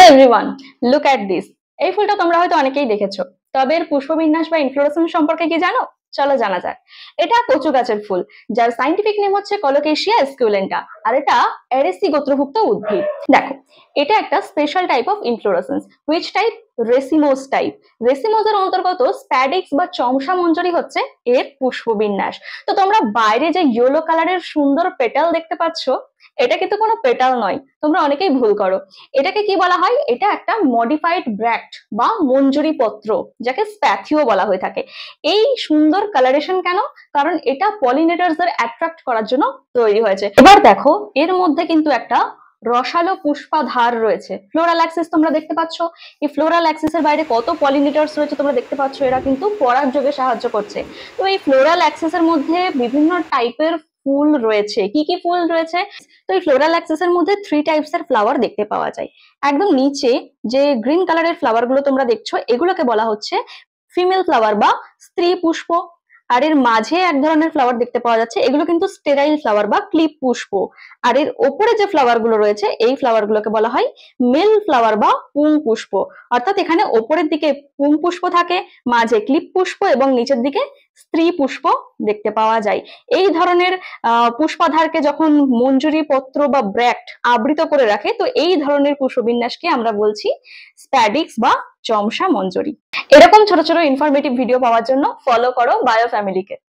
Everyone, look at this. এই ফুলটা তোমরা হয়তো অনেকেই দেখেছো, তবে এর পুষ্পবিন্যাস বা ইনফ্লোরেসেন্স সম্পর্কে কি জানো? চলো জানা যাক। এটা কচু গাছের ফুল, যার সাইন্টিফিক নেম হচ্ছে কলোকেশিয়া এসকিউলেন্টা, আর এটা এরেসি গোত্রভুক্ত উদ্ভিদ। দেখো, এটা একটা special type of inflorescence. Which type? Racemose type. রেসিমোসের অন্তর্গত স্প্যাডিক্স বা চমসা মঞ্জরি হচ্ছে এর পুষ্পবিন্যাস। তো তোমরা বাইরে যে ইয়েলো কালারের সুন্দর পেটাল দেখতে পাচ্ছ, এটা কিন্তু কোনো পেটাল নয়, তোমরা অনেকেই ভুল করো। এটাকে কি বলা হয়? এটা একটা মডিফাইড ব্র্যাক্ট বা মঞ্জুরি পত্র, যাকে স্প্যাথিও বলা হয়ে থাকে। এই সুন্দর কালারেশন কেন? কারণ এটা পলিনেটার্সদের অ্যাট্রাক্ট করার জন্য তৈরি হয়েছে। এবার দেখো, এর মধ্যে কিন্তু একটা রসালো পুষ্পাধার রয়েছে। ফ্লোরাল অ্যাক্সিস তোমরা দেখতে পাচ্ছ। এই ফ্লোরাল অ্যাক্সিসের বাইরে কত পলিনেটার্স রয়েছে তোমরা দেখতে পাচ্ছ, এরা কিন্তু পরাগযোগে সাহায্য করছে। তো এই ফ্লোরাল অ্যাক্সিসের মধ্যে বিভিন্ন টাইপের ফুল রয়েছে। কি কি ফুল রয়েছে? তো এই ফ্লোরাল অ্যাক্সিসের মধ্যে 3 টাইপস এর ফ্লাওয়ার দেখতে পাওয়া যায়। একদম নিচে যে গ্রিন কালারের ফ্লাওয়ার গুলো তোমরা দেখছো, এগুলোকে বলা হচ্ছে ফিমেল ফ্লাওয়ার বা স্ত্রী পুষ্প। আর এর মাঝে এক ধরনের ফ্লাওয়ার দেখতে পাওয়া যাচ্ছে, এগুলো কিন্তু স্টেরাইল ফ্লাওয়ার বা ক্লিপ পুষ্প। আর এর ওপরে যে ফ্লাওয়ার গুলো রয়েছে, এই ফ্লাওয়ার গুলোকে বলা হয় মেল ফ্লাওয়ার বা পুং পুষ্প। অর্থাৎ এখানে ওপরের দিকে পুং পুষ্প থাকে, মাঝে ক্লিপ পুষ্প এবং নিচের দিকে স্ত্রী পুষ্প দেখতে পাওয়া যায়। এই ধরনের পুষ্পাধারকে যখন মঞ্জুরি পত্র বা ব্র্যাক্ট আবৃত করে রাখে, তো এই ধরনের পুষ্পবিন্যাসকে আমরা বলছি স্প্যাডিক্স বা চমসা মঞ্জরি। এরকম ছোট ছোট ইনফরমেটিভ ভিডিও পাওয়ার জন্য ফলো করো বায়ো ফ্যামিলিকে।